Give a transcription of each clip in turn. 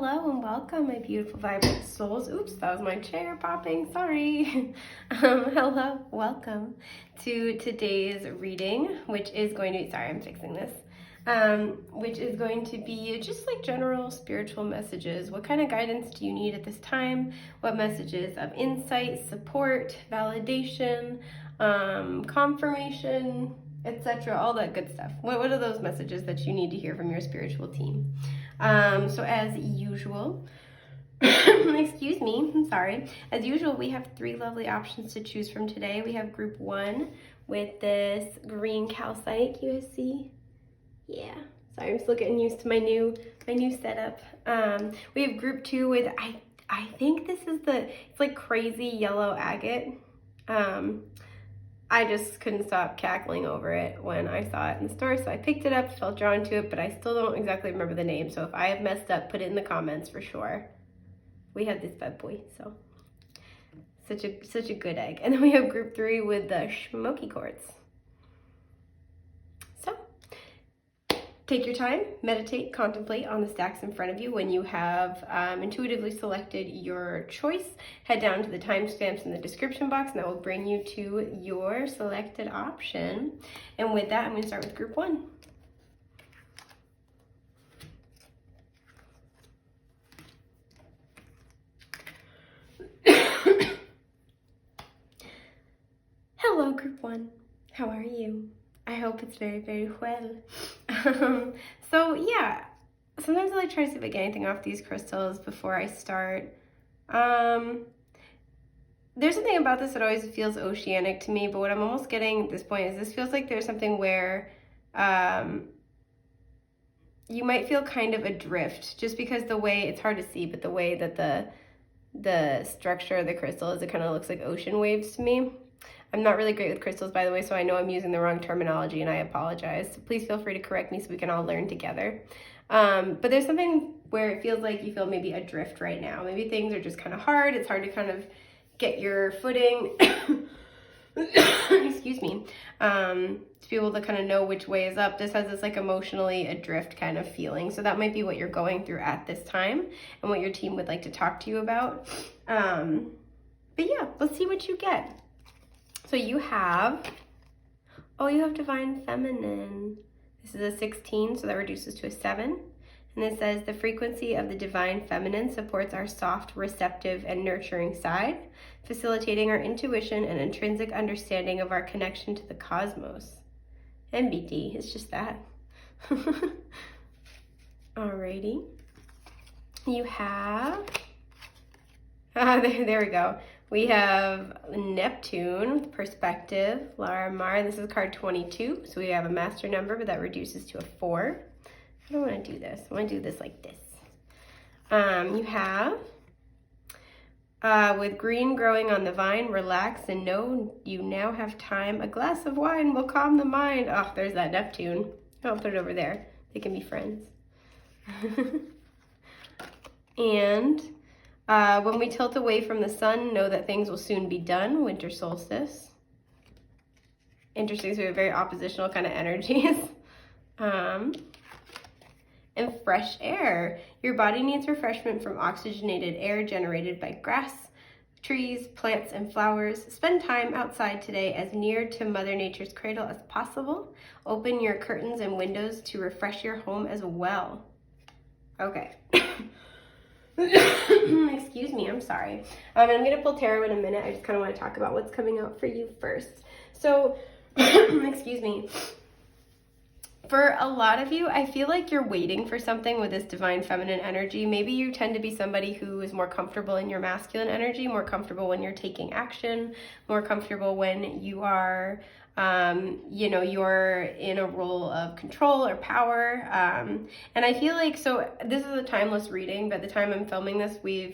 hello and welcome, my beautiful, vibrant souls. Oops, that was my chair popping, sorry. Hello, welcome to today's reading, which is going to be, sorry, I'm fixing this, which is going to be just like general spiritual messages. What kind of guidance do you need at this time? What messages of insight, support, validation, confirmation, etc., all that good stuff. What are those messages that you need to hear from your spiritual team? So as usual, excuse me, I'm sorry. As usual, we have 3 lovely options to choose from today. We have group 1 with this green calcite, you guys see? Yeah, sorry, I'm still getting used to my new setup. We have group 2 with, I think this is it's like crazy yellow agate. I just couldn't stop cackling over it when I saw it in the store, so I picked it up, felt drawn to it, but I still don't exactly remember the name, so if I have messed up, put it in the comments for sure. We had this bad boy, so such a good egg. And then we have group 3 with the smoky quartz. So take your time, meditate, contemplate on the stacks in front of you. When you have intuitively selected your choice, head down to the timestamps in the description box and that will bring you to your selected option. And with that, I'm going to start with group 1. Hello, group 1. How are you? I hope it's very, very well. So yeah, sometimes I like try to see if I get anything off these crystals before I start. There's something about this that always feels oceanic to me, but what I'm almost getting at this point is this feels like there's something where you might feel kind of adrift, just because the way, it's hard to see, but the way that the structure of the crystal is, it kind of looks like ocean waves to me. I'm not really great with crystals, by the way, so I know I'm using the wrong terminology and I apologize. So please feel free to correct me so we can all learn together. But there's something where it feels like you feel maybe adrift right now. Maybe things are just kind of hard. It's hard to kind of get your footing, excuse me, to be able to kind of know which way is up. This has this like emotionally adrift kind of feeling. So that might be what you're going through at this time and what your team would like to talk to you about. But yeah, let's see what you get. So you have Divine Feminine. This is a 16, so that reduces to a 7. And it says, the frequency of the Divine Feminine supports our soft, receptive, and nurturing side, facilitating our intuition and intrinsic understanding of our connection to the cosmos. MBD, it's just that. Alrighty. You have, there we go. We have Neptune, Perspective, Larimar. This is card 22, so we have a master number, but that reduces to a 4. I don't want to do this. I want to do this like this. You have, with green growing on the vine, relax and know you now have time. A glass of wine will calm the mind. Oh, there's that Neptune. I'll put it over there. They can be friends. And when we tilt away from the sun, know that things will soon be done. Winter solstice. Interesting, so we have very oppositional kind of energies. And fresh air. Your body needs refreshment from oxygenated air generated by grass, trees, plants, and flowers. Spend time outside today as near to Mother Nature's cradle as possible. Open your curtains and windows to refresh your home as well. Okay. Excuse me, I'm sorry. I'm going to pull tarot in a minute. I just kind of want to talk about what's coming out for you first. So, excuse me. For a lot of you, I feel like you're waiting for something with this Divine Feminine energy. Maybe you tend to be somebody who is more comfortable in your masculine energy, more comfortable when you're taking action, more comfortable when you are you're in a role of control or power. And I feel like, so this is a timeless reading. By the time I'm filming this, we're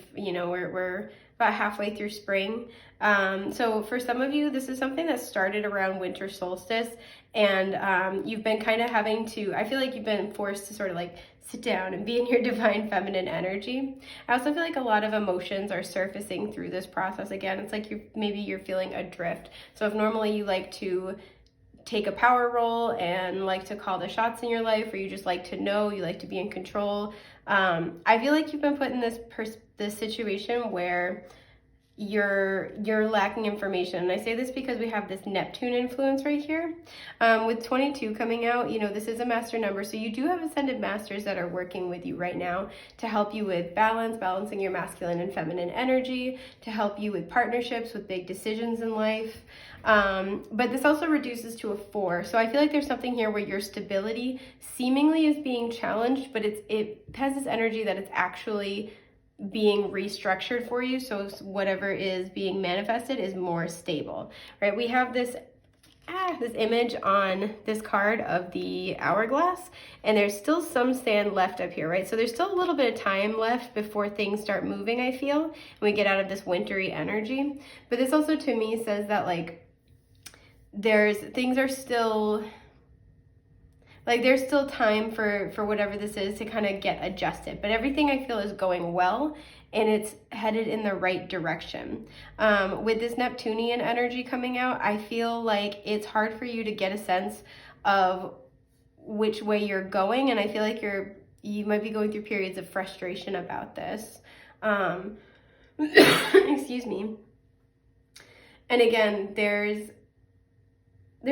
about halfway through spring. So for some of you, this is something that started around winter solstice, and you've been kind of having to, I feel like you've been forced to sort of like sit down and be in your Divine Feminine energy. I also feel like a lot of emotions are surfacing through this process again. It's like maybe you're feeling adrift. So if normally you like to take a power role and like to call the shots in your life, or you just like to know, you like to be in control. I feel like you've been put in this situation where you're lacking information. And I say this because we have this Neptune influence right here. With 22 coming out, you know, this is a master number. So you do have ascended masters that are working with you right now to help you with balancing your masculine and feminine energy, to help you with partnerships, with big decisions in life. But this also reduces to a 4. So I feel like there's something here where your stability seemingly is being challenged, but it has this energy that it's actually being restructured for you, so whatever is being manifested is more stable, right? We have this image on this card of the hourglass, and there's still some sand left up here, right? So there's still a little bit of time left before things start moving, I feel, and we get out of this wintry energy. But this also to me says that like things are still, like there's still time for whatever this is to kind of get adjusted, but everything I feel is going well and it's headed in the right direction. With this Neptunian energy coming out, I feel like it's hard for you to get a sense of which way you're going, and I feel like you might be going through periods of frustration about this. Excuse me. And again, there's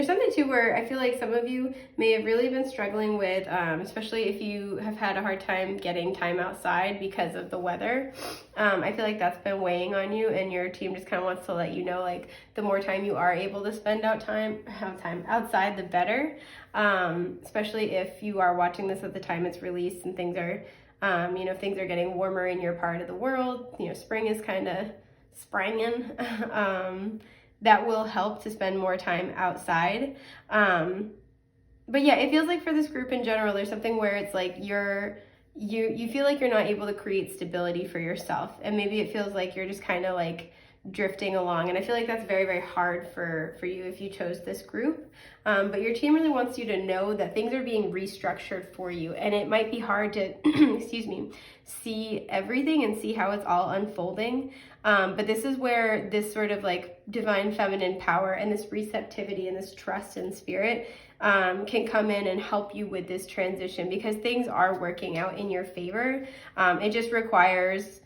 something too where I feel like some of you may have really been struggling with, especially if you have had a hard time getting time outside because of the weather. I feel like that's been weighing on you, and your team just kind of wants to let you know, like, the more time you are able to spend time outside, the better. Especially if you are watching this at the time it's released and things are, things are getting warmer in your part of the world. You know, spring is kind of springing. That will help to spend more time outside. But yeah, it feels like for this group in general, there's something where it's like you feel like you're not able to create stability for yourself. And maybe it feels like you're just kind of like drifting along. And I feel like that's very, very hard for you if you chose this group. But your team really wants you to know that things are being restructured for you. And it might be hard to, see everything and see how it's all unfolding. But this is where this sort of like divine feminine power and this receptivity and this trust in spirit can come in and help you with this transition, because things are working out in your favor. It just requires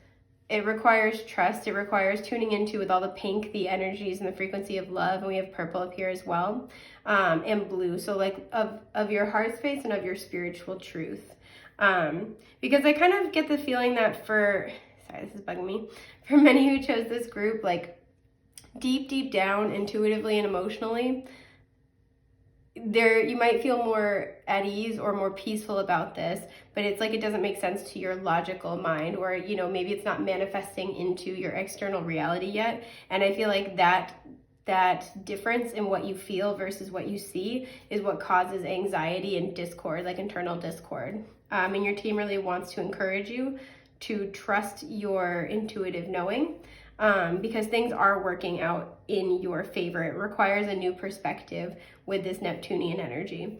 trust. It requires tuning into, with all the pink, the energies and the frequency of love. And we have purple up here as well, and blue. So like of your heart space and of your spiritual truth. Because I kind of get the feeling that this is bugging me, for many who chose this group, like deep down, intuitively and emotionally, you might feel more at ease or more peaceful about this, but it's like it doesn't make sense to your logical mind, or maybe it's not manifesting into your external reality yet. And I feel like that difference in what you feel versus what you see is what causes anxiety and discord, like internal discord. And your team really wants to encourage you to trust your intuitive knowing, because things are working out in your favor. It requires a new perspective with this Neptunian energy.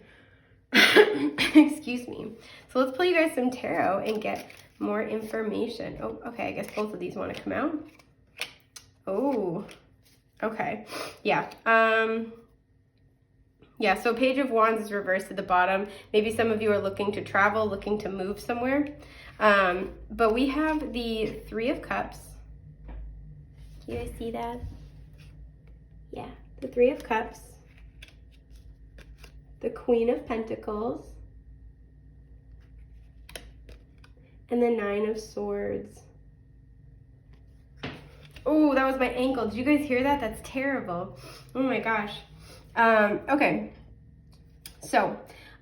Excuse me. So let's pull you guys some tarot and get more information. Oh, okay, I guess both of these want to come out. Oh, okay. Yeah. So Page of Wands is reversed at the bottom. Maybe some of you are looking to travel, looking to move somewhere. But we have the Three of Cups. Do you guys see that? Yeah, the Three of Cups. The Queen of Pentacles. And the Nine of Swords. Oh, that was my ankle. Did you guys hear that? That's terrible. Oh my gosh. Okay. So,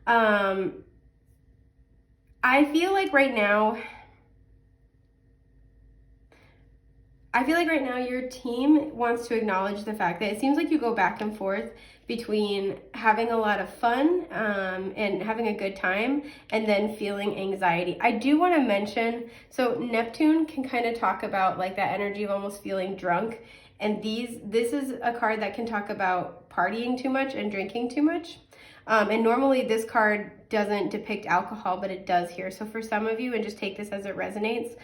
I feel like right now your team wants to acknowledge the fact that it seems like you go back and forth between having a lot of fun and having a good time and then feeling anxiety. I do want to mention, so Neptune can kind of talk about like that energy of almost feeling drunk. And this is a card that can talk about partying too much and drinking too much. And normally this card doesn't depict alcohol, but it does here. So for some of you, and just take this as it resonates,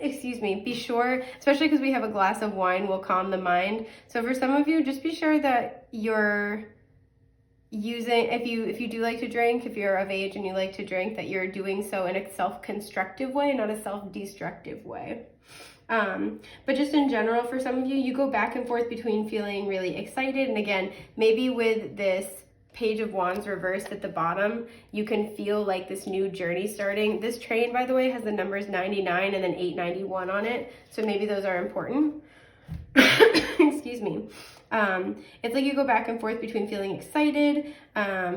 excuse me, be sure, especially because we have a glass of wine, will calm the mind. So for some of you, just be sure that you're using, if you do like to drink, if you're of age and you like to drink, that you're doing so in a self-constructive way, not a self-destructive way. But just in general, for some of you, you go back and forth between feeling really excited, and again, maybe with this Page of Wands reversed at the bottom, you can feel like this new journey starting. This train, by the way, has the numbers 99 and then 891 on it, so maybe those are important. Excuse me. It's like you go back and forth between feeling excited,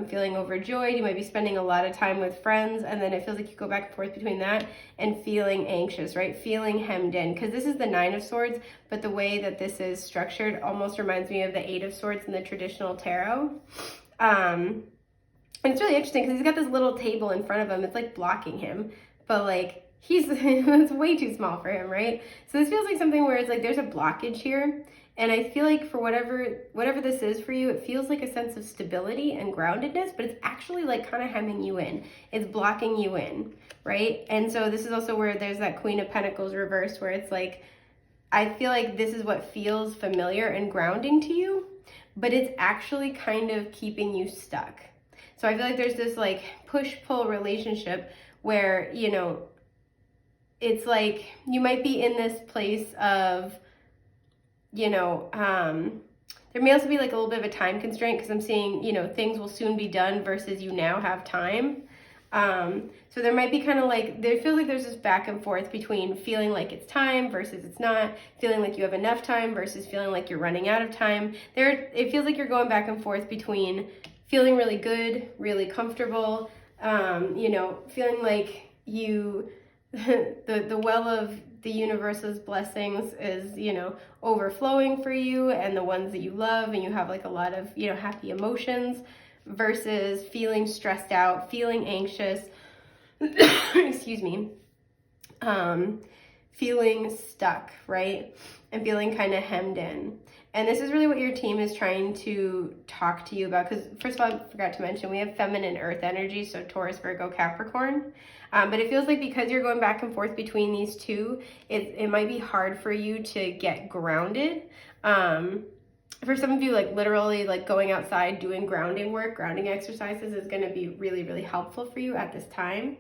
feeling overjoyed. You might be spending a lot of time with friends, and then it feels like you go back and forth between that and feeling anxious, right? Feeling hemmed in, because this is the Nine of Swords, but the way that this is structured almost reminds me of the Eight of Swords in the traditional tarot. And it's really interesting because he's got this little table in front of him. It's like blocking him, but like it's way too small for him, right? So this feels like something where it's like there's a blockage here. And I feel like for whatever this is for you, it feels like a sense of stability and groundedness, but it's actually like kind of hemming you in. It's blocking you in, right? And so this is also where there's that Queen of Pentacles reversed, where it's like, I feel like this is what feels familiar and grounding to you, but it's actually kind of keeping you stuck. So I feel like there's this like push-pull relationship where, you know, it's like you might be in this place of, you know, there may also be like a little bit of a time constraint, because I'm seeing, you know, things will soon be done versus you now have time. So there might be kind of like, there feels like there's this back and forth between feeling like it's time versus it's not, feeling like you have enough time versus feeling like you're running out of time. It feels like you're going back and forth between feeling really good, really comfortable, you know, feeling like you, the well of the universe's blessings is, you know, overflowing for you, and the ones that you love, and you have like a lot of, you know, happy emotions, versus feeling stressed out, feeling anxious, excuse me, feeling stuck, right? And feeling kind of hemmed in. And this is really what your team is trying to talk to you about, because first of all, I forgot to mention, we have feminine earth energy, so Taurus, Virgo, Capricorn. But it feels like because you're going back and forth between these two, it might be hard for you to get grounded. For some of you, like literally like going outside, doing grounding work, grounding exercises is going to be really, really helpful for you at this time.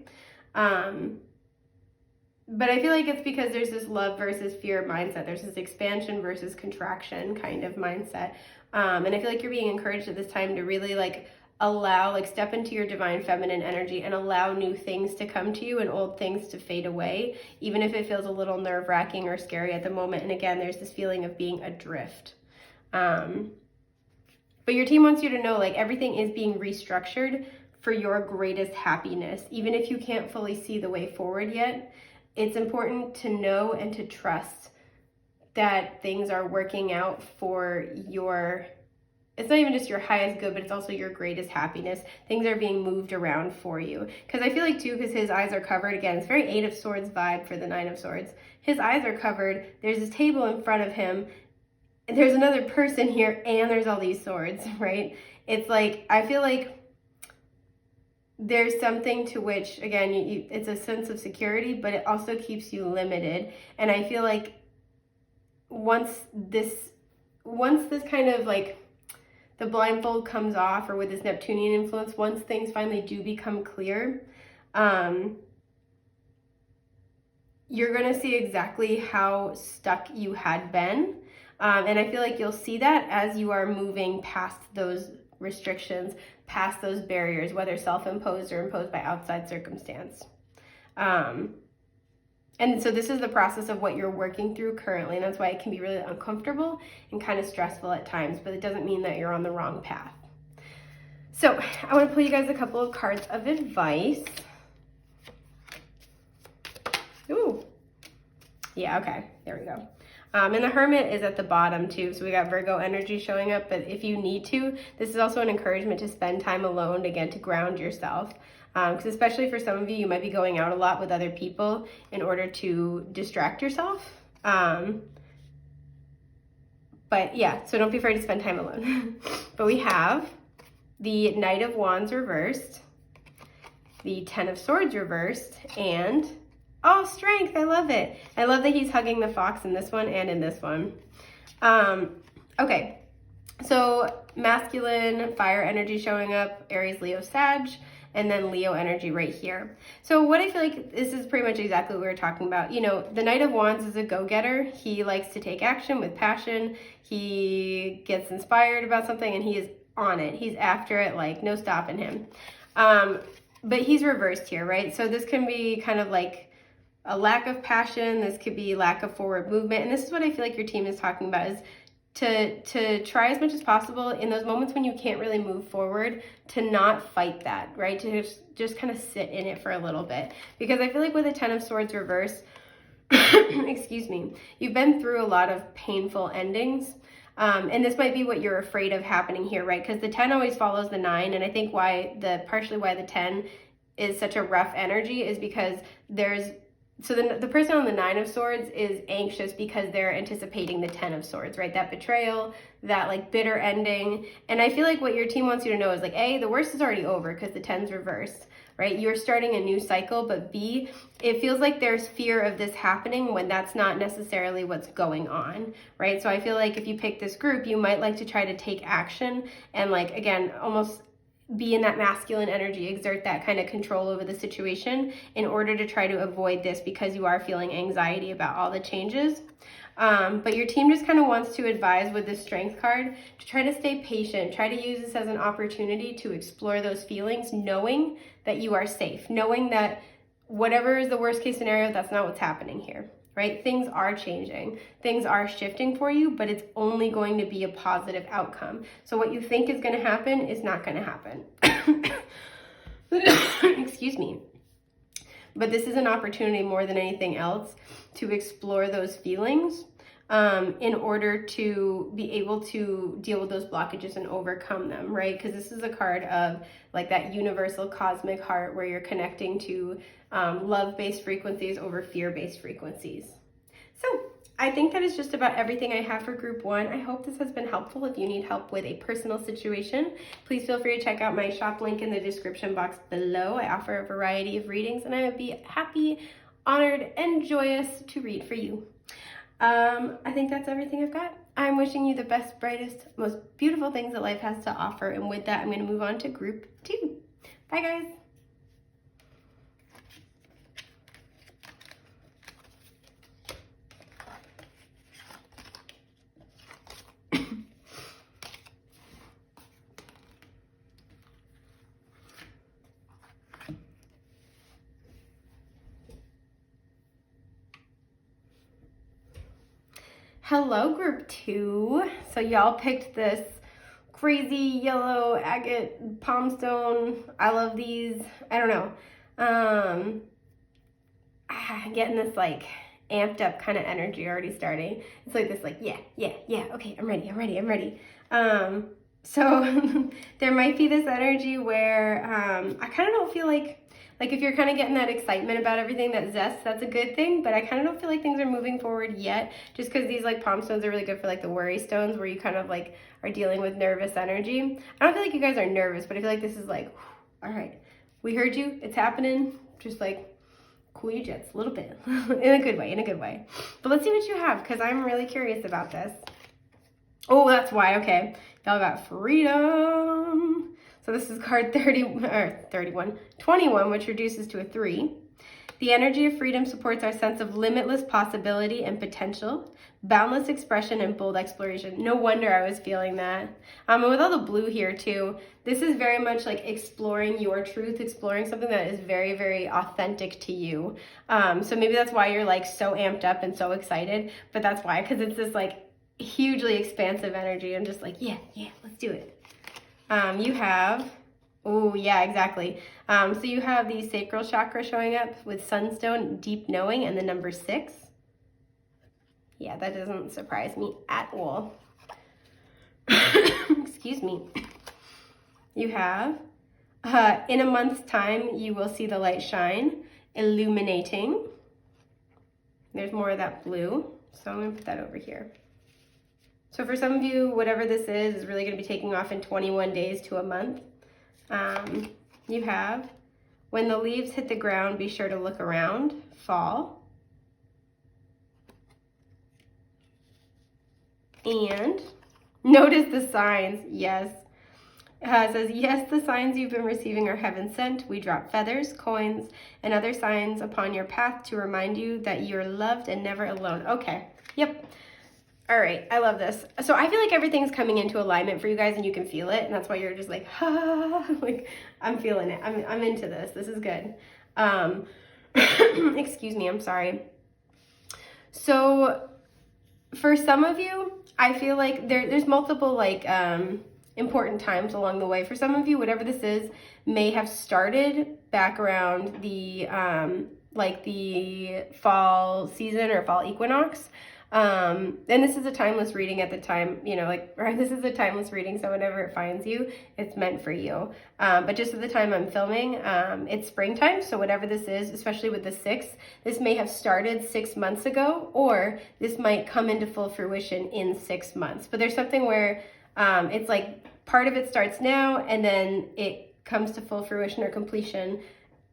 But I feel like it's because there's this love versus fear mindset. There's this expansion versus contraction kind of mindset. And I feel like you're being encouraged at this time to really like allow, like step into your divine feminine energy and allow new things to come to you and old things to fade away, even if it feels a little nerve-wracking or scary at the moment. And again, there's this feeling of being adrift. But your team wants you to know like everything is being restructured for your greatest happiness. Even if you can't fully see the way forward yet, it's important to know and to trust that things are working out for your, it's not even just your highest good, but it's also your greatest happiness. Things are being moved around for you. Because I feel like too, because his eyes are covered, again, it's very Eight of Swords vibe for the Nine of Swords. His eyes are covered, there's this table in front of him, and there's another person here, and there's all these swords, right? It's like, I feel like there's something to which, again, it's a sense of security, but it also keeps you limited. And I feel like once this kind of like the blindfold comes off, or with this Neptunian influence, once things finally do become clear, you're going to see exactly how stuck you had been. And I feel like you'll see that as you are moving past those restrictions, past those barriers, whether self-imposed or imposed by outside circumstance. And so this is the process of what you're working through currently, and that's why it can be really uncomfortable and kind of stressful at times, but it doesn't mean that you're on the wrong path. So I want to pull you guys a couple of cards of advice. Ooh. Yeah, okay, there we go. And the Hermit is at the bottom too, so we got Virgo energy showing up, but if you need to, this is also an encouragement to spend time alone, again, to ground yourself. Because especially for some of you, you might be going out a lot with other people in order to distract yourself. But yeah, so don't be afraid to spend time alone. But we have the Knight of Wands reversed, the Ten of Swords reversed, and Oh, strength. I love it. I love that he's hugging the fox in this one and in this one. Okay. So masculine fire energy showing up, Aries, Leo, Sag, and then Leo energy right here. So what I feel like this is pretty much exactly what we were talking about. You know, the Knight of Wands is a go-getter. He likes to take action with passion. He gets inspired about something and he is on it. He's after it, like no stopping him. But he's reversed here, right? So this can be kind of like a lack of passion. This could be lack of forward movement. And this is what I feel like your team is talking about, is to try as much as possible in those moments when you can't really move forward, to not fight that, right? To just kind of sit in it for a little bit. Because I feel like with a 10 of Swords reverse, excuse me, you've been through a lot of painful endings. And this might be what you're afraid of happening here, right? Because the 10 always follows the 9. And I think partially why the 10 is such a rough energy is because so the person on the 9 of Swords is anxious because they're anticipating the 10 of Swords, right? That betrayal, that like bitter ending. And I feel like what your team wants you to know is like, A, the worst is already over because the 10's reversed, right? You're starting a new cycle, but B, it feels like there's fear of this happening when that's not necessarily what's going on, right? So I feel like if you pick this group, you might like to try to take action and like, again, almost be in that masculine energy, exert that kind of control over the situation in order to try to avoid this, because you are feeling anxiety about all the changes. But your team just kind of wants to advise with this strength card to try to stay patient, try to use this as an opportunity to explore those feelings, knowing that you are safe, knowing that whatever is the worst case scenario, that's not what's happening here. Right? Things are changing. Things are shifting for you, but it's only going to be a positive outcome. So what you think is going to happen is not going to happen. Excuse me. But this is an opportunity more than anything else to explore those feelings in order to be able to deal with those blockages and overcome them, right? Because this is a card of like that universal cosmic heart where you're connecting to love-based frequencies over fear-based frequencies. So I think that is just about everything I have for group 1. I hope this has been helpful. If you need help with a personal situation, please feel free to check out my shop link in the description box below. I offer a variety of readings and I would be happy, honored, and joyous to read for you. I think that's everything I've got. I'm wishing you the best, brightest, most beautiful things that life has to offer. And with that, I'm going to move on to group 2. Bye, guys. Hello, group 2. So y'all picked this crazy yellow agate palm stone. I love these. I don't know. Getting this like amped up kind of energy already starting. It's like this like, yeah, okay, I'm ready. So there might be this energy where I kind of don't feel like if you're kind of getting that excitement about everything, that zest, that's a good thing, but I kind of don't feel like things are moving forward yet, just because these like palm stones are really good for like the worry stones where you kind of like are dealing with nervous energy. I don't feel like you guys are nervous, but I feel like this is like, all right, we heard you, it's happening, just like cool your jets a little bit, in a good way. But let's see what you have, because I'm really curious about this. Oh, that's why, okay. Y'all got freedom. So this is card 21, which reduces to a 3. The energy of freedom supports our sense of limitless possibility and potential, boundless expression, and bold exploration. No wonder I was feeling that. And with all the blue here too, this is very much like exploring your truth, exploring something that is very, very authentic to you. So maybe that's why you're like so amped up and so excited, but that's why, because it's this like hugely expansive energy. I'm just like, yeah, let's do it. You have, oh yeah, exactly. So you have the sacral chakra showing up with sunstone, deep knowing, and the number 6. Yeah, that doesn't surprise me at all. Excuse me. You have, in a month's time, you will see the light shine, illuminating. There's more of that blue, so I'm going to put that over here. So for some of you, whatever this is really going to be taking off in 21 days to a month. You have When the leaves hit the ground, be sure to look around. Fall. And notice the signs. Yes. It says, yes, the signs you've been receiving are heaven sent. We drop feathers, coins, and other signs upon your path to remind you that you're loved and never alone. Okay. Yep. All right. I love this. So I feel like everything's coming into alignment for you guys and you can feel it. And that's why you're just like, ha, like I'm feeling it. I'm into this. This is good. Excuse me. I'm sorry. So for some of you, I feel like there's multiple like, important times along the way. For some of you, whatever this is may have started back around the like the fall season or fall equinox. And this is a timeless reading at the time, you know, like, right, this is a timeless reading, so whenever it finds you, it's meant for you. But just at the time I'm filming, it's springtime, so whatever this is, especially with the 6, this may have started 6 months ago, or this might come into full fruition in 6 months. But there's something where it's like part of it starts now, and then it comes to full fruition or completion,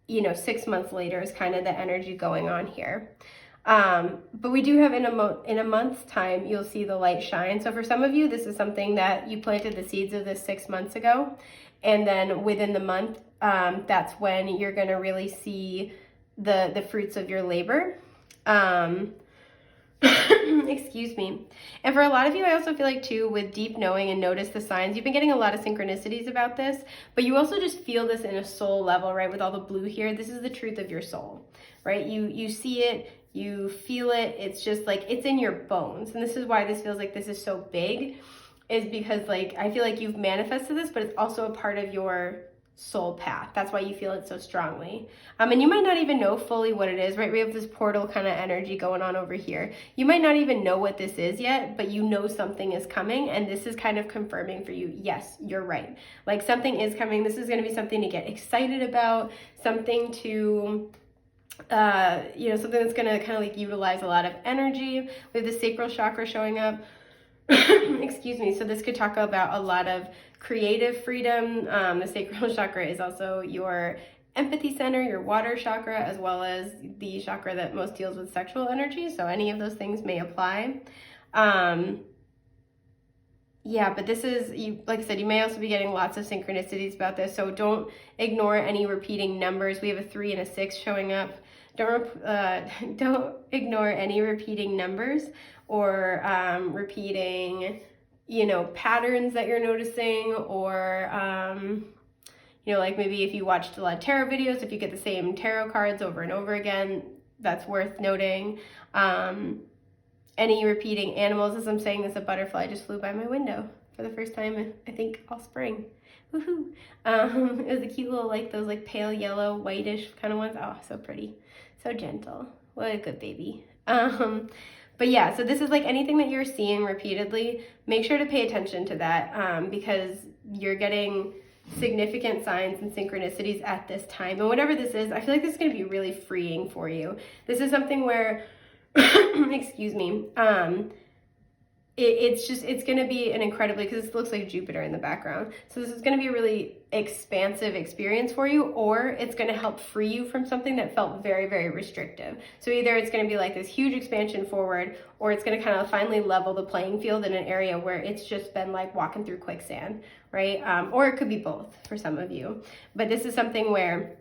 you know, 6 months later is kind of the energy going on here. But we do have in a month's time, you'll see the light shine. So for some of you, this is something that you planted the seeds of this 6 months ago. And then within the month, that's when you're going to really see the fruits of your labor. Excuse me. And for a lot of you, I also feel like too, with deep knowing and notice the signs, you've been getting a lot of synchronicities about this, but you also just feel this in a soul level, right? With all the blue here, this is the truth of your soul, right? You see it, you feel it. It's just like, it's in your bones. And this is why this feels like this is so big, is because like, I feel like you've manifested this, but it's also a part of your soul path. That's why you feel it so strongly. And you might not even know fully what it is, right? We have this portal kind of energy going on over here. You might not even know what this is yet, but you know something is coming, and this is kind of confirming for you, yes, you're right. Like something is coming. This is going to be something to get excited about, something to you know, something that's going to kind of like utilize a lot of energy. We have the sacral chakra showing up. Excuse me. So this could talk about a lot of creative freedom. The sacral chakra is also your empathy center, your water chakra, as well as the chakra that most deals with sexual energy. So any of those things may apply. Yeah, but this is, you, like I said, you may also be getting lots of synchronicities about this. So don't ignore any repeating numbers. We have a 3 and a 6 showing up. Don't ignore any repeating numbers or repeating, you know, patterns that you're noticing, or, you know, like maybe if you watched a lot of tarot videos, if you get the same tarot cards over and over again, that's worth noting. Any repeating animals, as I'm saying this, a butterfly just flew by my window for the first time, I think, all spring. Woohoo! It was a cute little, like, those, like, pale yellow, whitish kind of ones. Oh, so pretty. So gentle. What a good baby. But yeah, so this is like anything that you're seeing repeatedly, make sure to pay attention to that, because you're getting significant signs and synchronicities at this time. And whatever this is, I feel like this is going to be really freeing for you. This is something where, excuse me, it's going to be an incredibly, because this looks like Jupiter in the background. So this is going to be a really expansive experience for you, or it's going to help free you from something that felt very, very restrictive. So either it's going to be like this huge expansion forward, or it's going to kind of finally level the playing field in an area where it's just been like walking through quicksand, right? Or it could be both for some of you. But this is something where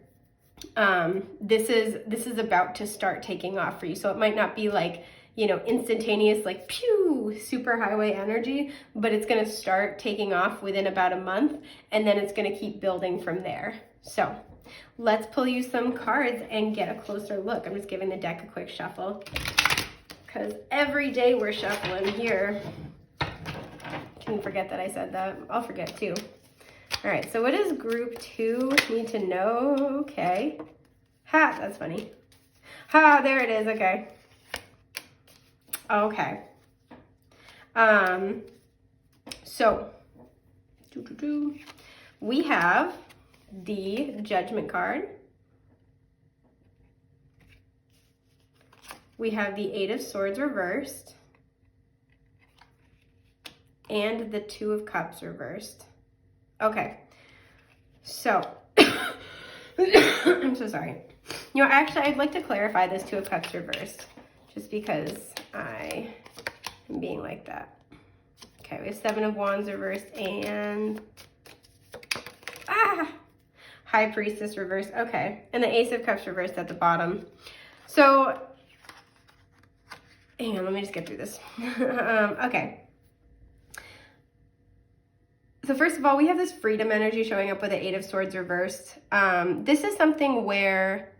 this is about to start taking off for you. So it might not be like, you know, instantaneous, like, pew, super highway energy, but it's going to start taking off within about a month, and then it's going to keep building from there. So let's pull you some cards and get a closer look. I'm just giving the deck a quick shuffle, because every day we're shuffling here. Can forget that I said that. I'll forget too. All right, so what does group 2 need to know? Okay. Ha, that's funny. Ha, there it is. Okay. Okay. So we have the Judgment card. We have the 8 of Swords reversed and the 2 of Cups reversed. Okay. So I'm so sorry. You know, actually, I'd like to clarify this Two of Cups reversed, just because I am being like that. Okay, we have Seven of Wands reversed and High Priestess reversed. Okay, and the Ace of Cups reversed at the bottom. So, hang on, let me just get through this. Okay. So first of all, we have this freedom energy showing up with the Eight of Swords reversed. This is something where,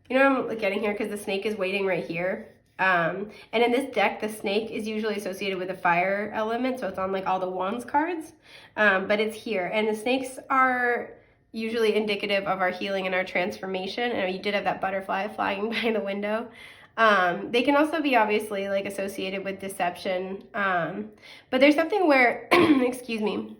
you know, I'm getting here because the snake is waiting right here. And in this deck, the snake is usually associated with a fire element, so it's on like all the Wands cards, but it's here. And the snakes are usually indicative of our healing and our transformation. And you did have that butterfly flying by the window. They can also be obviously like associated with deception. But there's something where, excuse me,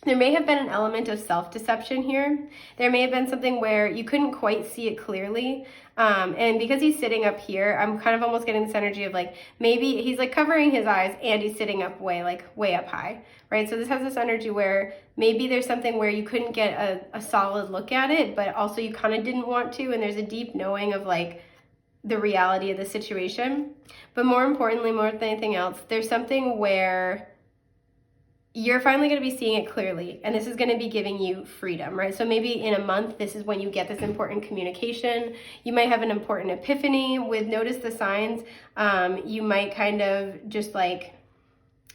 there may have been an element of self-deception here. There may have been something where you couldn't quite see it clearly. And because he's sitting up here, I'm kind of almost getting this energy of like, maybe he's like covering his eyes and he's sitting up way up high, right? So this has this energy where maybe there's something where you couldn't get a solid look at it, but also you kind of didn't want to. And there's a deep knowing of like the reality of the situation. But more importantly, more than anything else, there's something where you're finally going to be seeing it clearly, and this is going to be giving you freedom, right? So maybe in a month, this is when you get this important communication. You might have an important epiphany with notice the signs. You might kind of just like,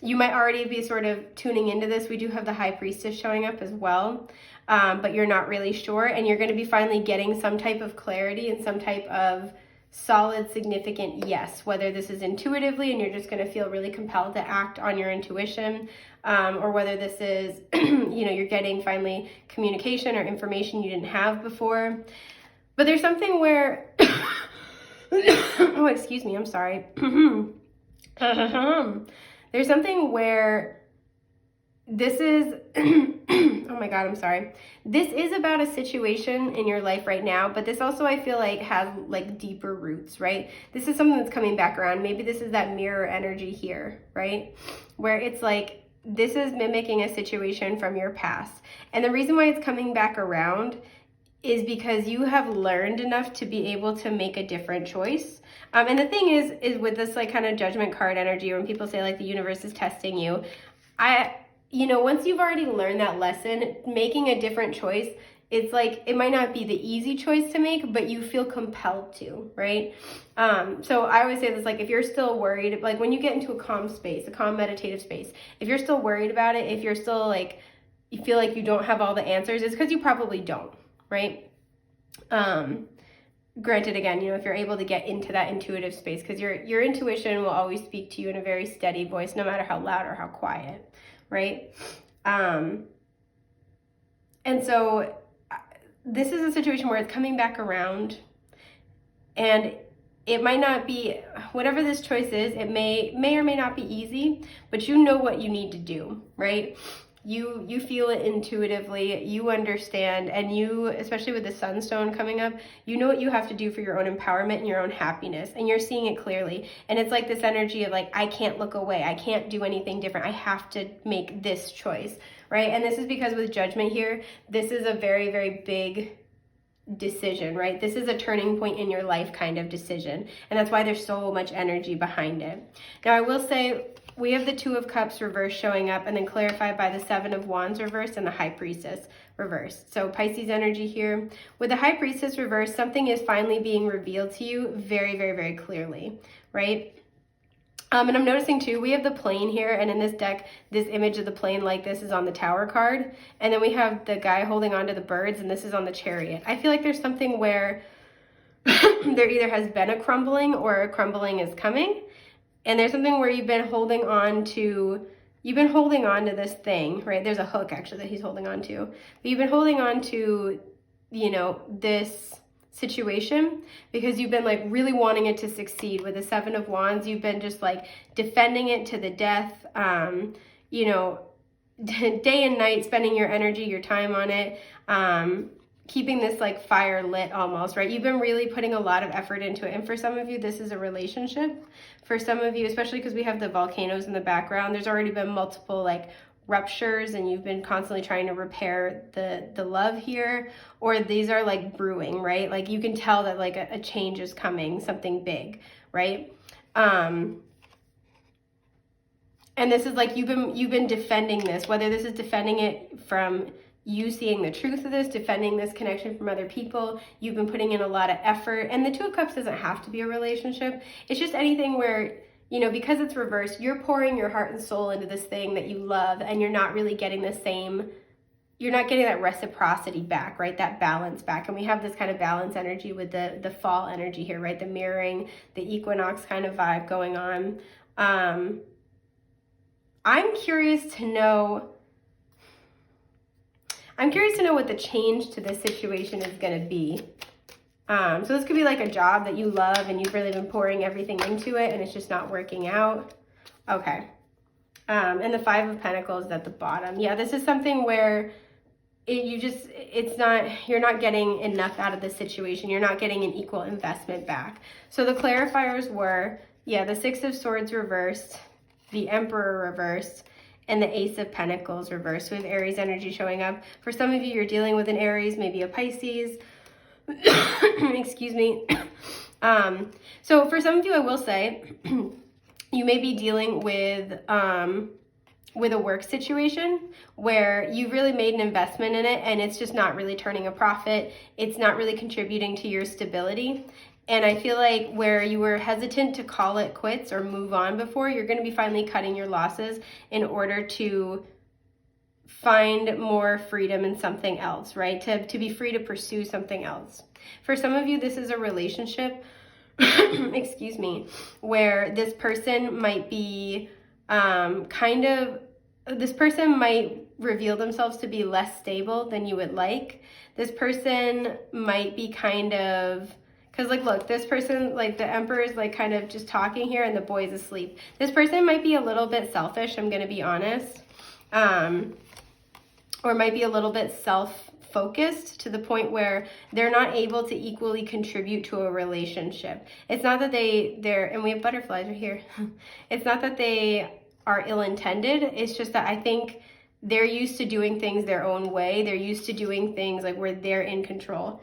you might already be sort of tuning into this. We do have the High Priestess showing up as well, but you're not really sure, and you're going to be finally getting some type of clarity and some type of solid, significant yes, whether this is intuitively and you're just going to feel really compelled to act on your intuition, or whether this is, you know, you're getting finally communication or information you didn't have before. But there's something where, oh, excuse me, I'm sorry. There's something where this is, oh my God, I'm sorry. This is about a situation in your life right now, but this also I feel like has like deeper roots, right? This is something that's coming back around. Maybe this is that mirror energy here, right? Where it's like, this is mimicking a situation from your past. And the reason why it's coming back around is because you have learned enough to be able to make a different choice. And the thing is with this like kind of judgment card energy, when people say like the universe is testing you, you know, once you've already learned that lesson, making a different choice, it's like, it might not be the easy choice to make, but you feel compelled to, right? So I always say this, like, if you're still worried, like when you get into a calm space, a calm meditative space, if you're still worried about it, if you're still like, you feel like you don't have all the answers, it's because you probably don't, right? Granted, again, you know, if you're able to get into that intuitive space, because your intuition will always speak to you in a very steady voice, no matter how loud or how quiet, right? And so this is a situation where it's coming back around, and it might not be, whatever this choice is, it may or may not be easy, but you know what you need to do, right? You feel it intuitively, you understand, and you, especially with the sunstone coming up, you know what you have to do for your own empowerment and your own happiness, and you're seeing it clearly. And it's like this energy of like, I can't look away, I can't do anything different, I have to make this choice, right? And this is because with judgment here, this is a very, very big decision, right? This is a turning point in your life kind of decision, and that's why there's so much energy behind it. Now, I will say, we have the Two of Cups reversed showing up, and then clarified by the Seven of Wands reversed and the High Priestess reversed. So Pisces energy here. With the High Priestess reversed, something is finally being revealed to you very, very, very clearly, right? And I'm noticing too, we have the plane here, and in this deck, this image of the plane like this is on the Tower card, and then we have the guy holding on to the birds, and this is on the Chariot. I feel like there's something where there either has been a crumbling or a crumbling is coming. And there's something where you've been holding on to this thing, right? There's a hook actually that he's holding on to. But you've been holding on to, you know, this situation because you've been like really wanting it to succeed. With the Seven of Wands, you've been just like defending it to the death, you know, day and night, spending your energy, your time on it, keeping this like fire lit almost, right? You've been really putting a lot of effort into it. And for some of you, this is a relationship. For some of you, especially because we have the volcanoes in the background, there's already been multiple like ruptures and you've been constantly trying to repair the love here, or these are like brewing, right? Like you can tell that like a change is coming, something big, right? And this is like you've been defending this, whether this is defending it from you seeing the truth of this, defending this connection from other people. You've been putting in a lot of effort. And the Two of Cups doesn't have to be a relationship. It's just anything where, you know, because it's reversed, you're pouring your heart and soul into this thing that you love, and you're not really getting the same, you're not getting that reciprocity back, right? That balance back. And we have this kind of balance energy with the fall energy here, right? The mirroring, the equinox kind of vibe going on. I'm curious to know what the change to this situation is going to be. So this could be like a job that you love and you've really been pouring everything into it and it's just not working out. Okay. And the Five of Pentacles is at the bottom. Yeah, this is something where you're not getting enough out of the situation. You're not getting an equal investment back. So the clarifiers were, yeah, the Six of Swords reversed, the Emperor reversed, and the Ace of Pentacles reversed. So we have Aries energy showing up. For some of you, you're dealing with an Aries, maybe a Pisces. Excuse me. So for some of you, I will say, you may be dealing with a work situation where you've really made an investment in it and it's just not really turning a profit. It's not really contributing to your stability. And I feel like where you were hesitant to call it quits or move on before, you're going to be finally cutting your losses in order to find more freedom in something else, right? To be free to pursue something else. For some of you, this is a relationship, excuse me, where this person might be this person might reveal themselves to be less stable than you would like. This person might be kind of, because like, look, this person, like the Emperor is like kind of just talking here and the boy's asleep. This person might be a little bit selfish, I'm going to be honest. Or might be a little bit self-focused to the point where they're not able to equally contribute to a relationship. It's not that and we have butterflies right here. It's not that they are ill-intended. It's just that I think they're used to doing things their own way. They're used to doing things like where they're in control.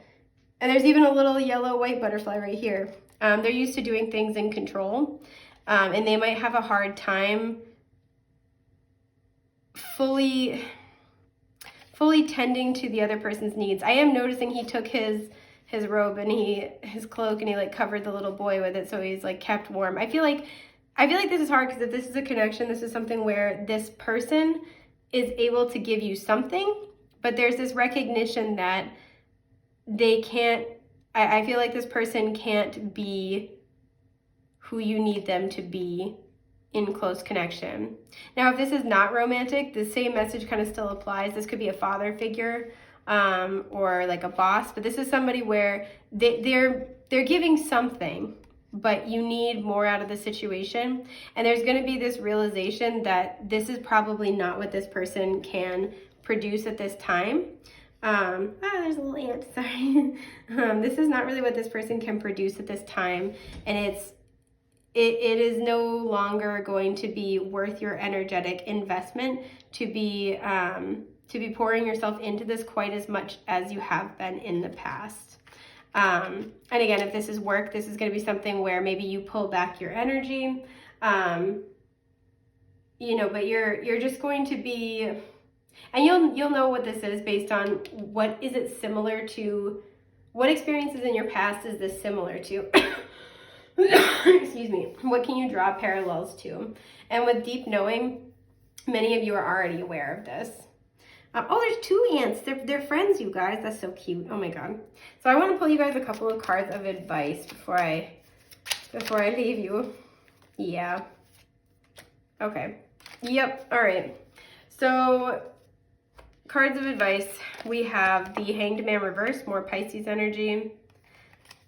And there's even a little yellow-white butterfly right here. They're used to doing things in control. And they might have a hard time fully tending to the other person's needs. I am noticing he took his robe and his cloak and he like covered the little boy with it so he's like kept warm. I feel like this is hard because if this is a connection, this is something where this person is able to give you something, but there's this recognition that they can't, I feel like this person can't be who you need them to be in close connection. Now, if this is not romantic, the same message kind of still applies. This could be a father figure or like a boss, but this is somebody where they're giving something, but you need more out of the situation. And there's going to be this realization that this is probably not what this person can produce at this time. There's a little ant, sorry. This is not really what this person can produce at this time. And it is no longer going to be worth your energetic investment to be pouring yourself into this quite as much as you have been in the past. And again, if this is work, this is going to be something where maybe you pull back your energy, but you're just going to be, and you'll know what this is based on what experiences in your past is this similar to? Excuse me. What can you draw parallels to? And with deep knowing, many of you are already aware of this. There's two ants. They're friends, you guys. That's so cute. Oh my god. So I want to pull you guys a couple of cards of advice before I leave you. Yeah. Okay. Yep. All right. So cards of advice. We have the Hanged Man reverse, more Pisces energy.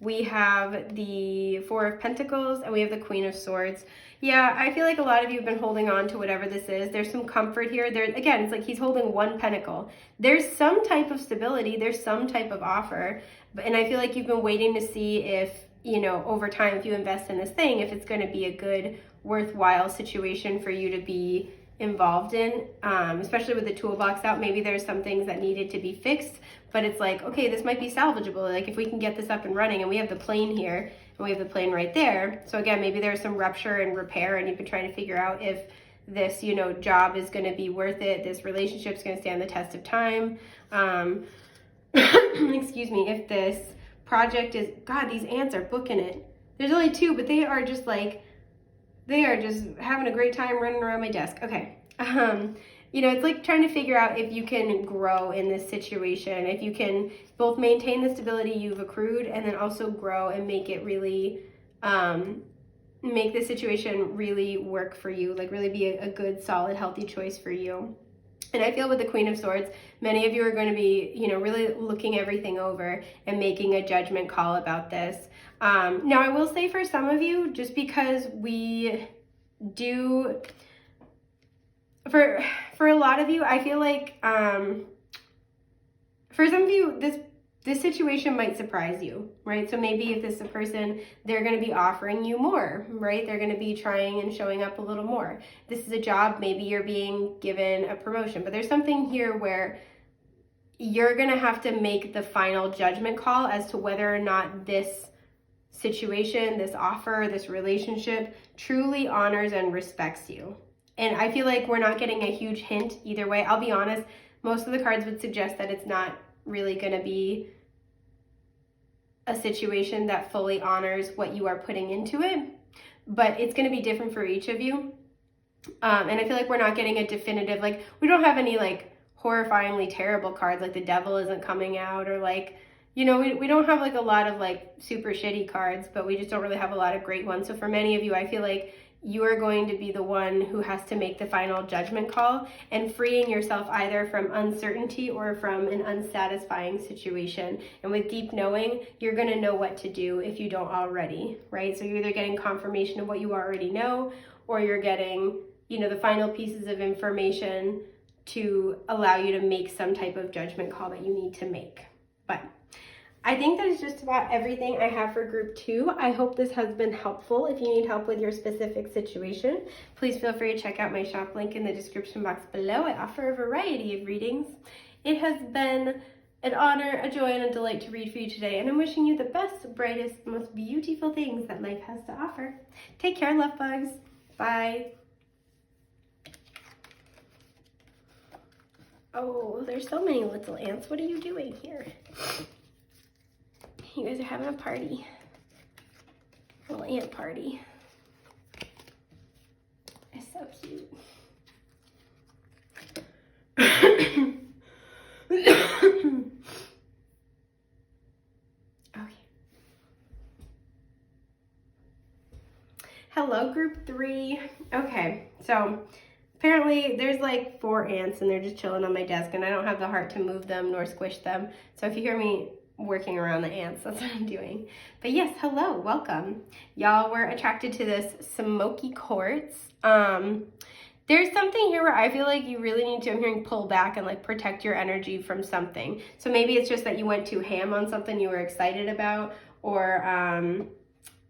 We have the Four of Pentacles, and we have the Queen of Swords. Yeah, I feel like a lot of you have been holding on to whatever this is. There's some comfort here. Again, it's like he's holding one pentacle. There's some type of stability. There's some type of offer. And I feel like you've been waiting to see if, over time, if you invest in this thing, if it's going to be a good, worthwhile situation for you to be, involved in, especially with the toolbox out. Maybe there's some things that needed to be fixed, but it's like, okay, this might be salvageable. Like if we can get this up and running, and we have the plane here and we have the plane right there. So again, maybe there's some rupture and repair, and you've been trying to figure out if this, you know, job is going to be worth it. This relationship is going to stand the test of time. Excuse me, if this project is, God, these ants are booking it. There's only 2, but they are just like, they are just having a great time running around my desk. Okay. You know, it's like trying to figure out if you can grow in this situation, if you can both maintain the stability you've accrued and then also grow and make it really, make the situation really work for you, like really be a good, solid, healthy choice for you. And I feel with the Queen of Swords, many of you are going to be, you know, really looking everything over and making a judgment call about this. Now, I will say for some of you, just because we do, for a lot of you, I feel like for some of you, this situation might surprise you, right? So maybe if this is a person, they're going to be offering you more, right? They're going to be trying and showing up a little more. This is a job, maybe you're being given a promotion, but there's something here where you're going to have to make the final judgment call as to whether or not this situation, this offer, this relationship truly honors and respects you. And I feel like we're not getting a huge hint either way. I'll be honest, most of the cards would suggest that it's not really going to be a situation that fully honors what you are putting into it, but it's going to be different for each of you. And I feel like we're not getting a definitive, like we don't have any like horrifyingly terrible cards, like the devil isn't coming out, or like, you know, we don't have like a lot of like super shitty cards, but we just don't really have a lot of great ones. So for many of you, I feel like you are going to be the one who has to make the final judgment call and freeing yourself either from uncertainty or from an unsatisfying situation. And with deep knowing, you're going to know what to do if you don't already, right? So you're either getting confirmation of what you already know, or you're getting, you know, the final pieces of information to allow you to make some type of judgment call that you need to make. But I think that is just about everything I have for group 2. I hope this has been helpful. If you need help with your specific situation, please feel free to check out my shop link in the description box below. I offer a variety of readings. It has been an honor, a joy, and a delight to read for you today, and I'm wishing you the best, brightest, most beautiful things that life has to offer. Take care, love bugs. Bye. Oh, there's so many little ants. What are you doing here? You guys are having a party. A little ant party. It's so cute. Okay. Hello, group 3. Okay, so apparently there's like 4 ants and they're just chilling on my desk, and I don't have the heart to move them nor squish them. So if you hear me working around the ants, that's what I'm doing. But yes, hello, welcome. Y'all were attracted to this smoky quartz. There's something here where I feel like you really need to, I'm hearing, pull back and like protect your energy from something. So maybe it's just that you went too ham on something you were excited about, or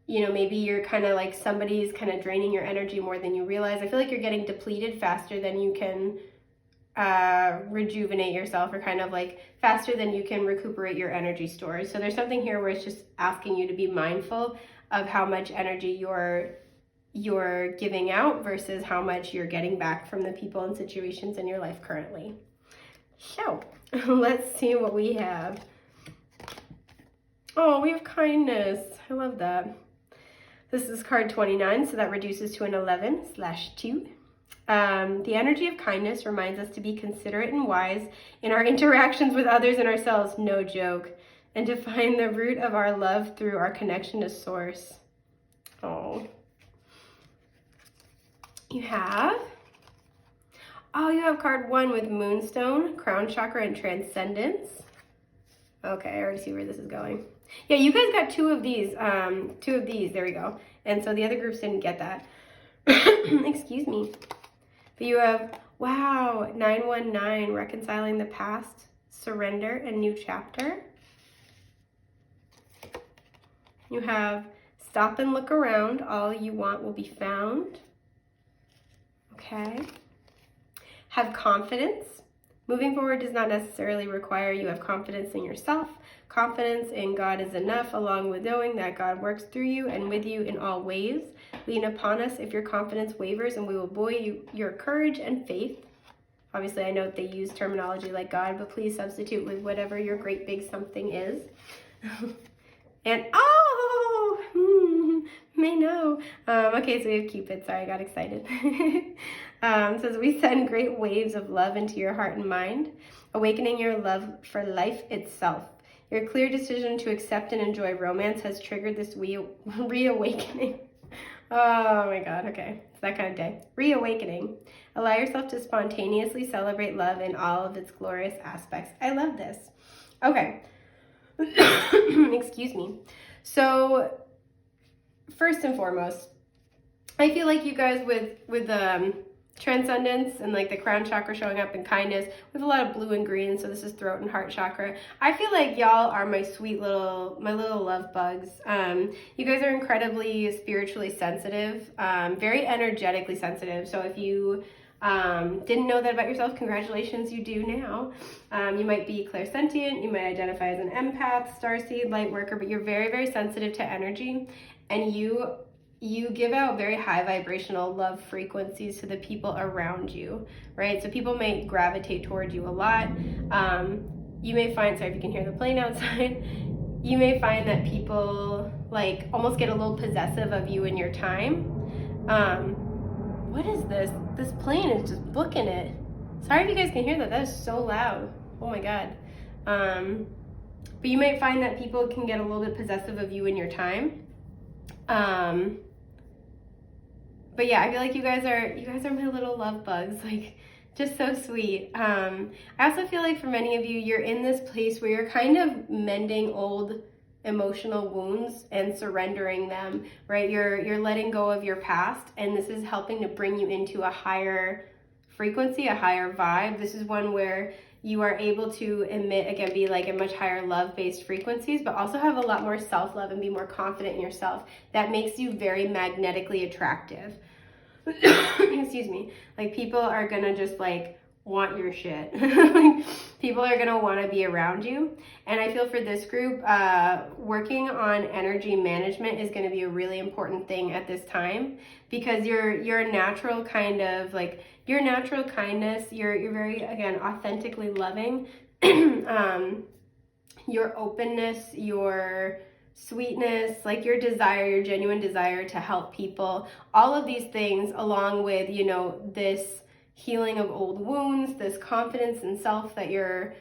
you know, maybe you're kind of like somebody's kind of draining your energy more than you realize. I feel like you're getting depleted faster than you can rejuvenate yourself, or kind of like faster than you can recuperate your energy stores. So there's something here where it's just asking you to be mindful of how much energy you're giving out versus how much you're getting back from the people and situations in your life currently. So let's see what we have. Oh, we have kindness. I love that. This is card 29, so that reduces to an 11/2. The energy of kindness reminds us to be considerate and wise in our interactions with others and ourselves, no joke, and to find the root of our love through our connection to source. Oh. You have card 1 with Moonstone, Crown Chakra, and Transcendence. Okay, I already see where this is going. Yeah, you guys got 2 of these, there we go. And so the other groups didn't get that. Excuse me. But you have, wow, 919, reconciling the past, surrender, and new chapter. You have stop and look around, all you want will be found. Okay. Have confidence. Moving forward does not necessarily require you have confidence in yourself. Confidence in God is enough, along with knowing that God works through you and with you in all ways. Lean upon us if your confidence wavers, and we will buoy your courage and faith. Obviously, I know that they use terminology like God, but please substitute with whatever your great big something is. And may know. Okay, so we have Cupid. Sorry, I got excited. Says, we send great waves of love into your heart and mind, awakening your love for life itself. Your clear decision to accept and enjoy romance has triggered this reawakening. Oh my God, okay. It's that kind of day. Reawakening. Allow yourself to spontaneously celebrate love in all of its glorious aspects. I love this. Okay. Excuse me. So, first and foremost, I feel like you guys with transcendence and like the crown chakra showing up in kindness, with a lot of blue and green, so this is throat and heart chakra. I feel like y'all are my sweet little love bugs. You guys are incredibly spiritually sensitive, very energetically sensitive. So if you didn't know that about yourself, congratulations, you do now. You might be clairsentient, you might identify as an empath, starseed, light worker, but you're very, very sensitive to energy, and you give out very high vibrational love frequencies to the people around you, right? So people may gravitate towards you a lot. You may find, sorry if you can hear the plane outside, you may find that people like almost get a little possessive of you and your time. What is this? This plane is just booking it. Sorry if you guys can hear that. That is so loud. Oh my God. But you might find that people can get a little bit possessive of you and your time. But yeah, I feel like you guys are my little love bugs, like just so sweet. I also feel like for many of you, you're in this place where you're kind of mending old emotional wounds and surrendering them, right? You're letting go of your past, and this is helping to bring you into a higher frequency, a higher vibe. This is one where you are able to emit, again, be like a much higher love-based frequencies, but also have a lot more self-love and be more confident in yourself. That makes you very magnetically attractive. Excuse me. Like people are gonna just like want your shit. Like, people are gonna want to be around you. And I feel for this group, working on energy management is going to be a really important thing at this time, because your natural kind of like your natural kindness, you're very, again, authentically loving. Your openness, your sweetness, like your desire, your genuine desire to help people, all of these things, along with, you know, this healing of old wounds, this confidence in self that you're,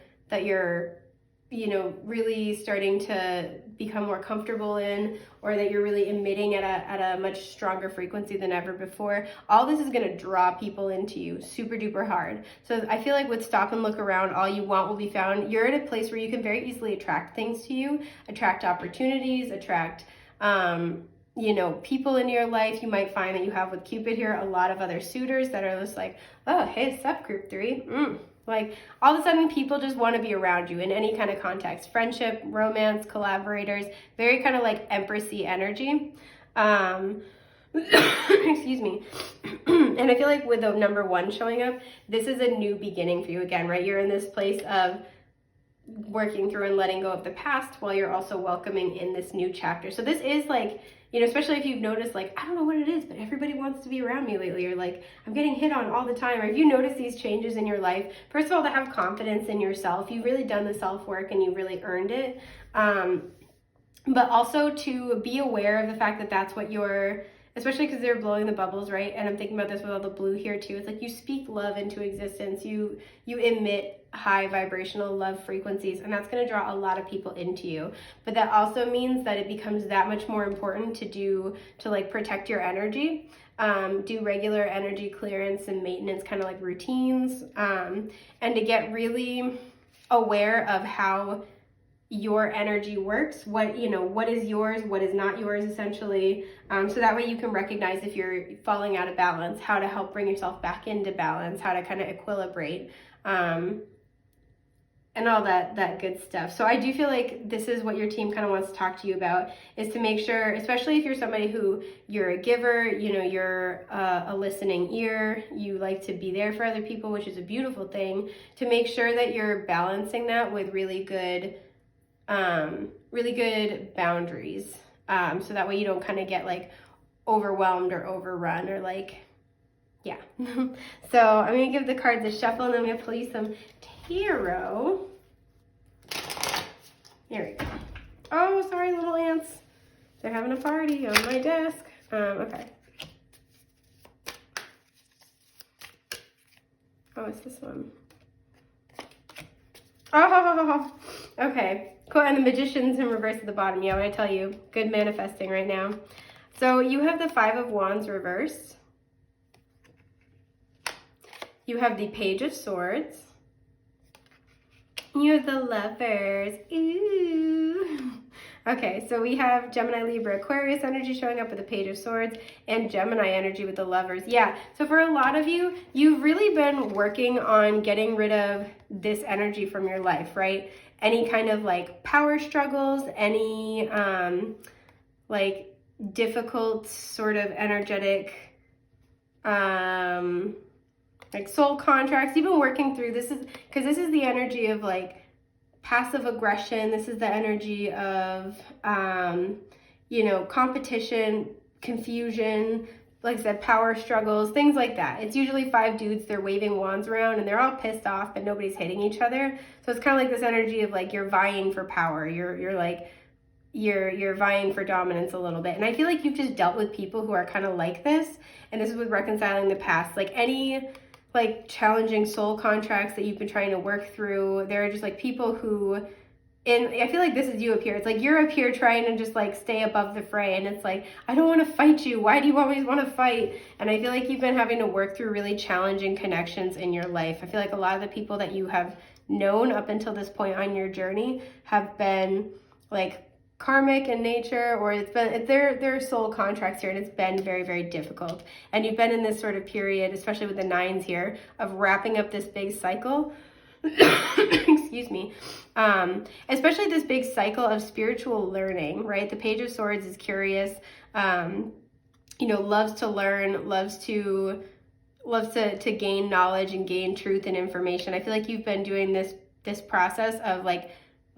you know, really starting to become more comfortable in, or that you're really emitting at a much stronger frequency than ever before. All this is going to draw people into you super duper hard. So I feel like with stop and look around, all you want will be found. You're at a place where you can very easily attract things to you, attract opportunities, attract, you know, people in your life. You might find that you have with Cupid here a lot of other suitors that are just like, oh, hey, sup, group 3. Like all of a sudden people just want to be around you in any kind of context, friendship, romance, collaborators, very kind of like empressy energy. Excuse me. And I feel like with the number 1 showing up, this is a new beginning for you again, right? You're in this place of working through and letting go of the past while you're also welcoming in this new chapter. So this is like, you know, especially if you've noticed, like, I don't know what it is, but everybody wants to be around me lately, or like, I'm getting hit on all the time, or if you notice these changes in your life, first of all, to have confidence in yourself, you've really done the self-work and you really earned it. But also to be aware of the fact that that's what you're, especially because they're blowing the bubbles, right? And I'm thinking about this with all the blue here too. It's like you speak love into existence. You emit high vibrational love frequencies, and that's going to draw a lot of people into you. But that also means that it becomes that much more important to like protect your energy, do regular energy clearance and maintenance kind of like routines, and to get really aware of how your energy works, what is yours, what is not yours, essentially, so that way you can recognize if you're falling out of balance, how to help bring yourself back into balance, how to kind of equilibrate. and all that good stuff. So I do feel like this is what your team kind of wants to talk to you about, is to make sure, especially if you're somebody who you're a giver, you know, you're a listening ear, you like to be there for other people, which is a beautiful thing, to make sure that you're balancing that with really good boundaries. So that way you don't kind of get like overwhelmed or overrun or like, yeah. So I'm going to give the cards a shuffle, and then I'm going to pull you some tarot. There we go. Oh, sorry, little ants. They're having a party on my desk. Okay. Oh, it's this one. Oh, okay. Cool. And the Magician's in reverse at the bottom. Yeah, what I tell you, good manifesting right now. So you have the Five of Wands reversed. You have the Page of Swords. You have the Lovers. Ooh. Okay, so we have Gemini, Libra, Aquarius energy showing up with the Page of Swords, and Gemini energy with the Lovers. Yeah, so for a lot of you, you've really been working on getting rid of this energy from your life, right? Any kind of like power struggles, any like difficult sort of energetic like soul contracts. You've been working through this, is because this is the energy of like passive aggression. This is the energy of you know, competition, confusion, like I said, power struggles, things like that. It's usually 5 dudes, they're waving wands around and they're all pissed off, but nobody's hitting each other. So it's kind of like this energy of like you're vying for power. You're like you're vying for dominance a little bit. And I feel like you've just dealt with people who are kind of like this, and this is with reconciling the past. Like any like challenging soul contracts that you've been trying to work through, there are just like people who, and I feel like this is you up here. It's like you're up here trying to just like stay above the fray, and it's like, I don't want to fight you. Why do you always want to fight? And I feel like you've been having to work through really challenging connections in your life. I feel like a lot of the people that you have known up until this point on your journey have been like karmic in nature, or it's been their soul contracts here, and it's been very, very difficult. And you've been in this sort of period, especially with the 9s here, of wrapping up this big cycle. Excuse me. Especially this big cycle of spiritual learning, right? The Page of Swords is curious, you know, loves to learn, loves to gain knowledge and gain truth and information. I feel like you've been doing this process of like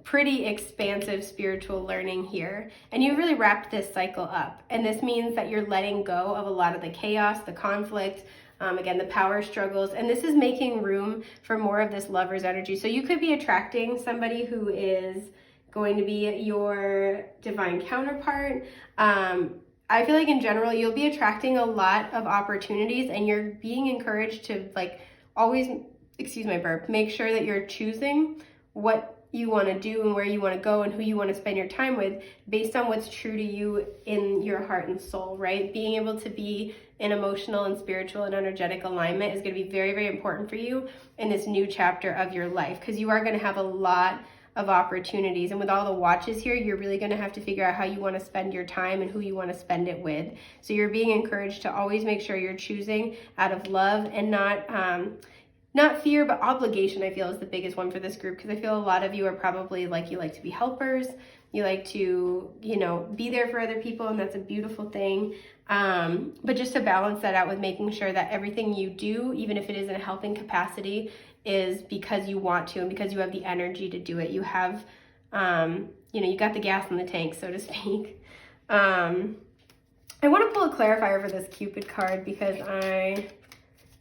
pretty expansive spiritual learning here, and you really wrapped this cycle up. And this means that you're letting go of a lot of the chaos, the conflict, again, the power struggles, and this is making room for more of this Lover's energy. So you could be attracting somebody who is going to be your divine counterpart. I feel like in general, you'll be attracting a lot of opportunities, and you're being encouraged to like always, excuse my burp, make sure that you're choosing what you want to do and where you want to go and who you want to spend your time with based on what's true to you in your heart and soul, right? Being able to be in emotional and spiritual and energetic alignment is going to be very, very important for you in this new chapter of your life, because you are going to have a lot of opportunities. And with all the watches here, you're really going to have to figure out how you want to spend your time and who you want to spend it with. So you're being encouraged to always make sure you're choosing out of love and not fear, but obligation. I feel is the biggest one for this group, because I feel a lot of you are probably like, you like to be helpers, you like to, you know, be there for other people, and that's a beautiful thing. But just to balance that out with making sure that everything you do, even if it is in a helping capacity, is because you want to and because you have the energy to do it. You have, you know, you got the gas in the tank, so to speak. I want to pull a clarifier for this Cupid card because I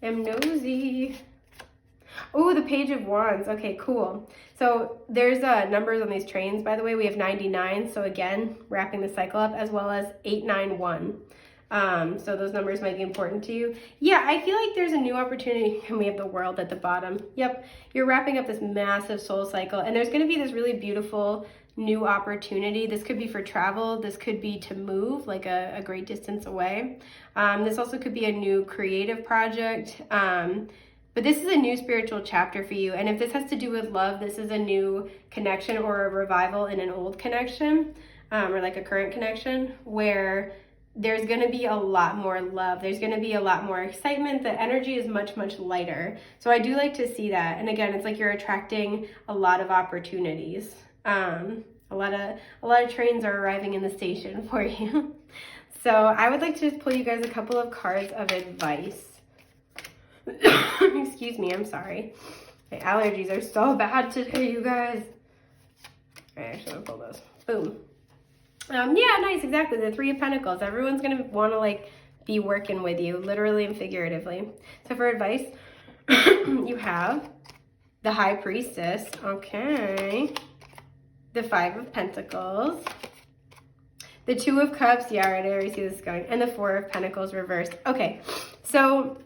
am nosy. Oh, the Page of Wands. Okay, cool. So there's numbers on these trains, by the way. We have 99, so again, wrapping the cycle up, as well as 891. So those numbers might be important to you. Yeah, I feel like there's a new opportunity, and we have the World at the bottom. Yep, you're wrapping up this massive soul cycle, and there's going to be this really beautiful new opportunity. This could be for travel. This could be to move like a great distance away. This also could be a new creative project. But this is a new spiritual chapter for you. And if this has to do with love, this is a new connection or a revival in an old connection, or like a current connection where there's going to be a lot more love. There's going to be a lot more excitement. The energy is much, much lighter. So I do like to see that. And again, it's like you're attracting a lot of opportunities. A lot of trains are arriving in the station for you. So I would like to just pull you guys a couple of cards of advice. Excuse me, I'm sorry. My allergies are so bad today, you guys. I actually want to pull this. Boom. Yeah, nice, exactly. The Three of Pentacles. Everyone's going to want to like be working with you, literally and figuratively. So for advice, you have the High Priestess. Okay. The Five of Pentacles. The Two of Cups. Yeah, right, I already see this going. And the Four of Pentacles reversed. Okay, so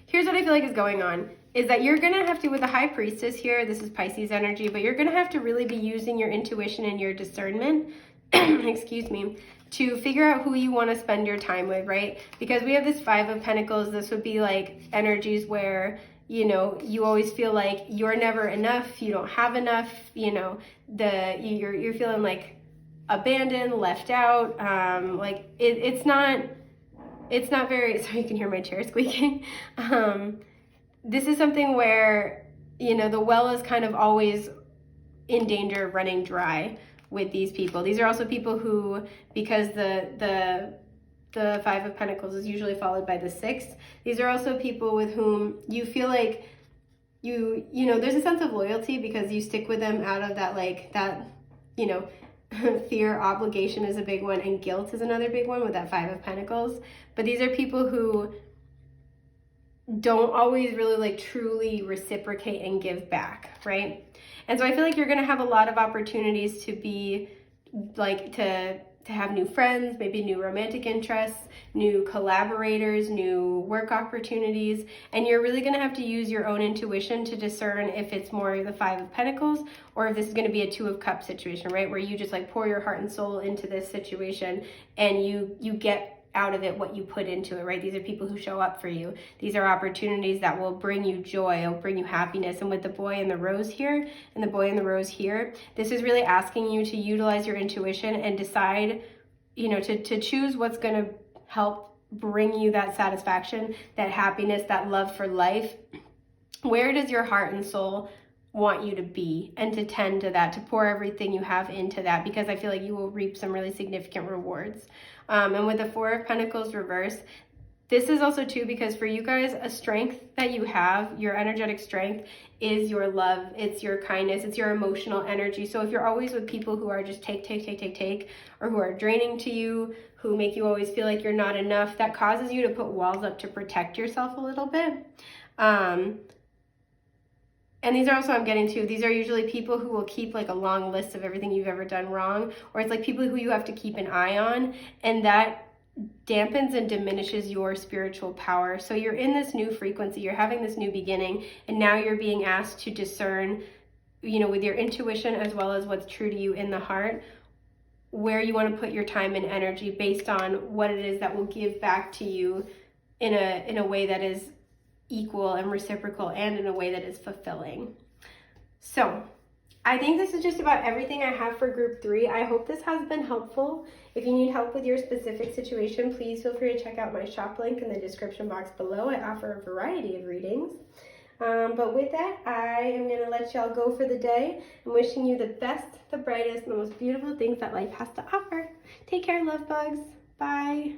here's what I feel like is going on. Is that you're going to have to, with the High Priestess here, this is Pisces energy, but you're going to have to really be using your intuition and your discernment, excuse me, to figure out who you want to spend your time with, right? Because we have this Five of Pentacles. This would be like energies where, you know, you always feel like you're never enough, you don't have enough, you know, you're feeling like abandoned, left out, like it's not very, sorry, you can hear my chair squeaking. This is something where, you know, the well is kind of always in danger of running dry with these people. These are also people who, because the Five of Pentacles is usually followed by the Six, these are also people with whom you feel like you know, there's a sense of loyalty because you stick with them out of that, like, that, you know, fear, obligation is a big one, and guilt is another big one with that Five of Pentacles. But these are people who don't always really like truly reciprocate and give back, right? And so I feel like you're going to have a lot of opportunities to be like to have new friends, maybe new romantic interests, new collaborators, new work opportunities, and you're really going to have to use your own intuition to discern if it's more the Five of Pentacles or if this is going to be a Two of Cups situation, right? Where you just like pour your heart and soul into this situation and you get out of it what you put into it, right? These are people who show up for you. These are opportunities that will bring you joy, will bring you happiness. And with the Boy and the Rose here and the Boy and the Rose here, this is really asking you to utilize your intuition and decide, you know, to choose what's going to help bring you that satisfaction, that happiness, that love for life. Where does your heart and soul want you to be, and to tend to that, to pour everything you have into that, because I feel like you will reap some really significant rewards. And with the Four of Pentacles reversed, this is also too, because for you guys, a strength that you have, your energetic strength, is your love, it's your kindness, it's your emotional energy. So if you're always with people who are just take, or who are draining to you, who make you always feel like you're not enough, that causes you to put walls up to protect yourself a little bit. And these are also, I'm getting to, these are usually people who will keep like a long list of everything you've ever done wrong, or it's like people who you have to keep an eye on, and that dampens and diminishes your spiritual power. So you're in this new frequency, you're having this new beginning, and now you're being asked to discern, you know, with your intuition as well as what's true to you in the heart, where you want to put your time and energy based on what it is that will give back to you in a way that is equal and reciprocal, and in a way that is fulfilling. So I think this is just about everything I have for group 3. I hope this has been helpful. If you need help with your specific situation, please feel free to check out my shop link in the description box below. I offer a variety of readings. But with that, I am going to let y'all go for the day. I'm wishing you the best, the brightest, and the most beautiful things that life has to offer. Take care, love bugs. Bye.